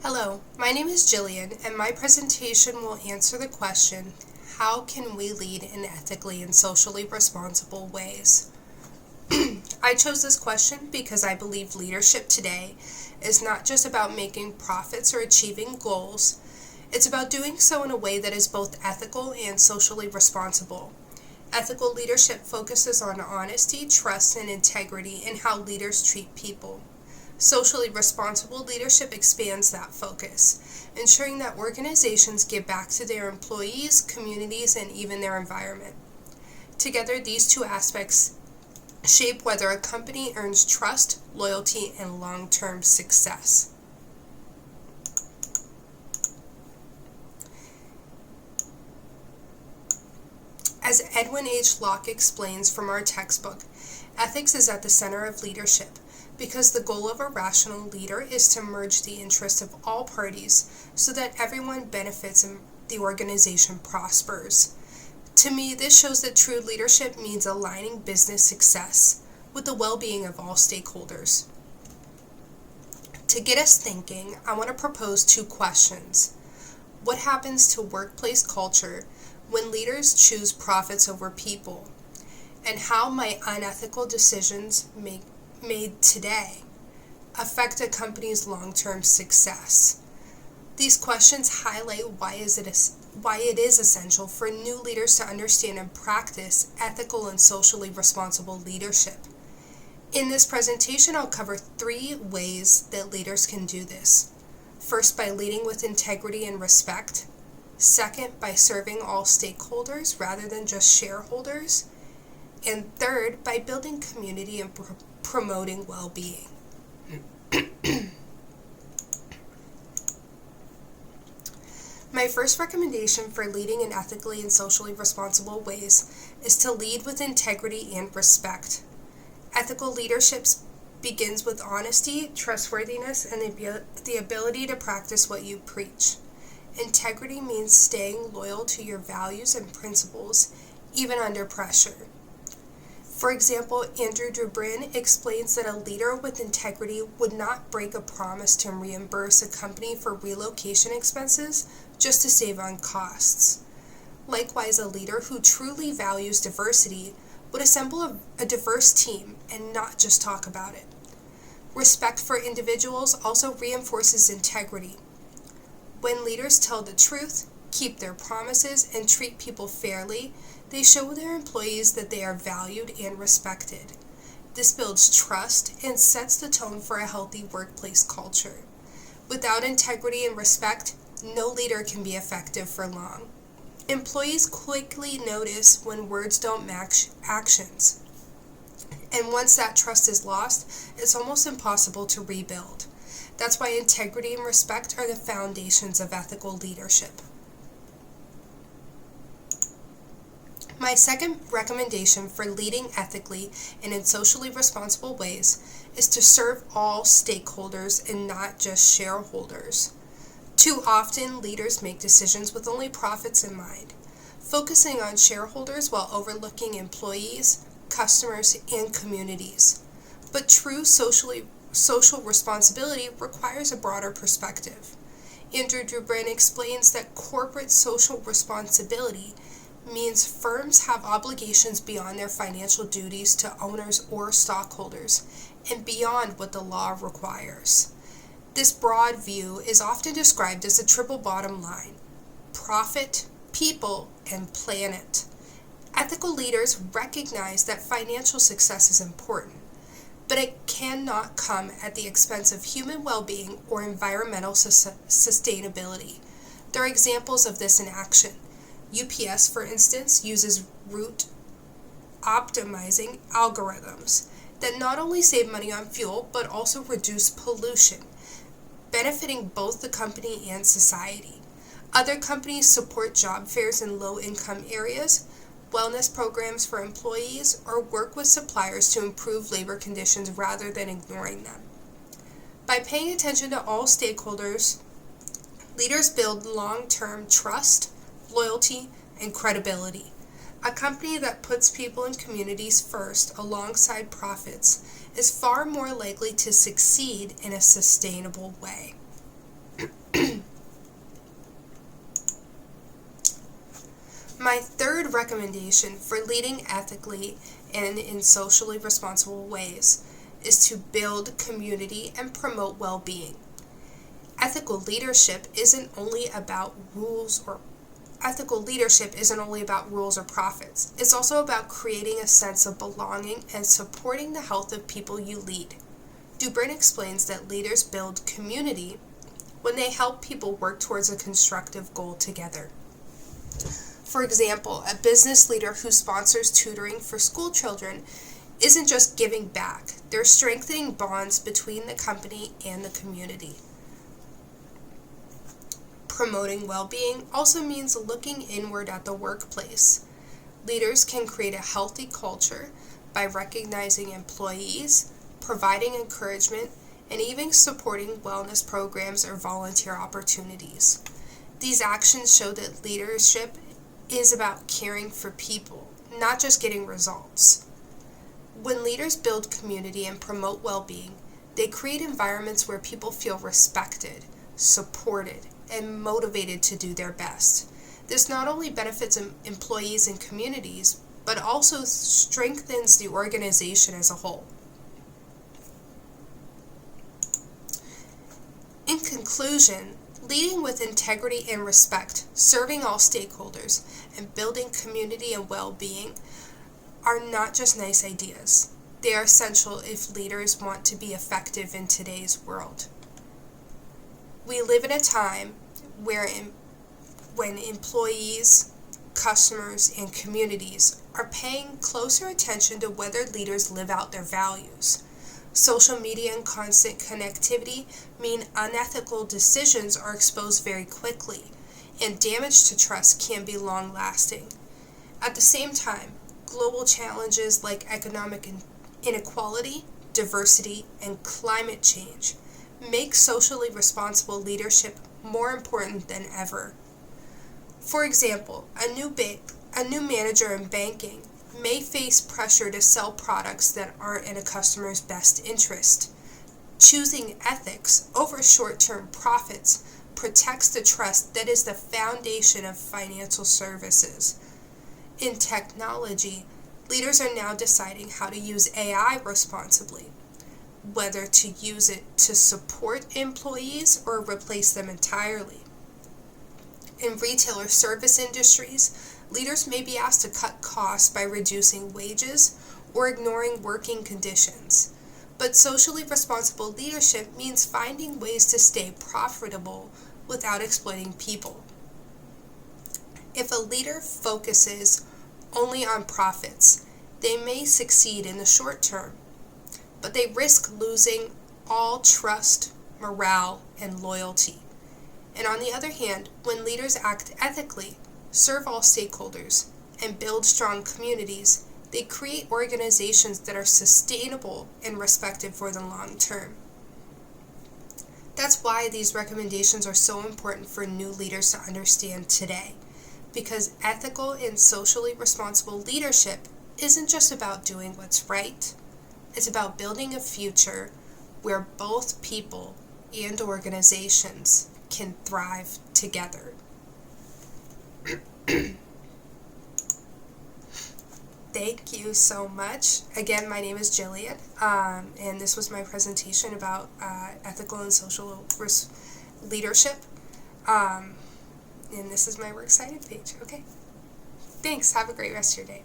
Hello, my name is Jillian, and my presentation will answer the question, how can we lead in ethically and socially responsible ways? I chose this question because I believe leadership today is not just about making profits or achieving goals. It's about doing so in a way that is both ethical and socially responsible. Ethical leadership focuses on honesty, trust, and integrity in how leaders treat people. Socially responsible leadership expands that focus, ensuring that organizations give back to their employees, communities, and even their environment. Together, these two aspects shape whether a company earns trust, loyalty, and long-term success. As Edwin H. Locke explains from our textbook, ethics is at the center of leadership, because the goal of a rational leader is to merge the interests of all parties so that everyone benefits and the organization prospers. To me, this shows that true leadership means aligning business success with the well-being of all stakeholders. To get us thinking, I want to propose two questions. What happens to workplace culture when leaders choose profits over people? And how might unethical decisions made today affect a company's long-term success? These questions highlight why it is essential for new leaders to understand and practice ethical and socially responsible leadership. In this presentation, I'll cover 3 ways that leaders can do this. First, by leading with integrity and respect. Second, by serving all stakeholders rather than just shareholders. And third, by building community and promoting well-being. My first recommendation for leading in ethically and socially responsible ways is to lead with integrity and respect. Ethical leadership begins with honesty, trustworthiness, and the ability to practice what you preach. Integrity means staying loyal to your values and principles, even under pressure. For example, Andrew Dubrin explains that a leader with integrity would not break a promise to reimburse a company for relocation expenses just to save on costs. Likewise, a leader who truly values diversity would assemble a diverse team and not just talk about it. Respect for individuals also reinforces integrity. When leaders tell the truth, keep their promises, and treat people fairly, they show their employees that they are valued and respected. This builds trust and sets the tone for a healthy workplace culture. Without integrity and respect, no leader can be effective for long. Employees quickly notice when words don't match actions. And once that trust is lost, it's almost impossible to rebuild. That's why integrity and respect are the foundations of ethical leadership. My second recommendation for leading ethically and in socially responsible ways is to serve all stakeholders and not just shareholders. Too often, leaders make decisions with only profits in mind, focusing on shareholders while overlooking employees, customers, and communities. But true social responsibility requires a broader perspective. Andrew Dubrin explains that corporate social responsibility means firms have obligations beyond their financial duties to owners or stockholders and beyond what the law requires. This broad view is often described as a triple bottom line: profit, people, and planet. Ethical leaders recognize that financial success is important, but it cannot come at the expense of human well-being or environmental sustainability. There are examples of this in action. UPS, for instance, uses route optimizing algorithms that not only save money on fuel, but also reduce pollution, benefiting both the company and society. Other companies support job fairs in low-income areas, wellness programs for employees, or work with suppliers to improve labor conditions rather than ignoring them. By paying attention to all stakeholders, leaders build long-term trust, loyalty, and credibility. A company that puts people and communities first alongside profits is far more likely to succeed in a sustainable way. My third recommendation for leading ethically and in socially responsible ways is to build community and promote well-being. Ethical leadership isn't only about rules or profits. It's also about creating a sense of belonging and supporting the health of people you lead. Dubrin explains that leaders build community when they help people work towards a constructive goal together. For example, a business leader who sponsors tutoring for school children isn't just giving back, they're strengthening bonds between the company and the community. Promoting well-being also means looking inward at the workplace. Leaders can create a healthy culture by recognizing employees, providing encouragement, and even supporting wellness programs or volunteer opportunities. These actions show that leadership is about caring for people, not just getting results. When leaders build community and promote well-being, they create environments where people feel respected, supported, and motivated to do their best. This not only benefits employees and communities, but also strengthens the organization as a whole. In conclusion, leading with integrity and respect, serving all stakeholders, and building community and well-being are not just nice ideas. They are essential if leaders want to be effective in today's world. We live in a time when employees, customers, and communities are paying closer attention to whether leaders live out their values. Social media and constant connectivity mean unethical decisions are exposed very quickly, and damage to trust can be long-lasting. At the same time, global challenges like economic inequality, diversity, and climate change make socially responsible leadership more important than ever. For example, a new manager in banking may face pressure to sell products that aren't in a customer's best interest. Choosing ethics over short-term profits protects the trust that is the foundation of financial services. In technology, leaders are now deciding how to use AI responsibly, whether to use it to support employees or replace them entirely. In retail or service industries, leaders may be asked to cut costs by reducing wages or ignoring working conditions. But socially responsible leadership means finding ways to stay profitable without exploiting people. If a leader focuses only on profits, they may succeed in the short term, but they risk losing all trust, morale, and loyalty. And on the other hand, when leaders act ethically, serve all stakeholders, and build strong communities, they create organizations that are sustainable and respected for the long term. That's why these recommendations are so important for new leaders to understand today, because ethical and socially responsible leadership isn't just about doing what's right, it's about building a future where both people and organizations can thrive together. Thank you so much. Again, my name is Jillian, and this was my presentation about ethical and social leadership. And this is my Works Cited page. Okay. Thanks. Have a great rest of your day.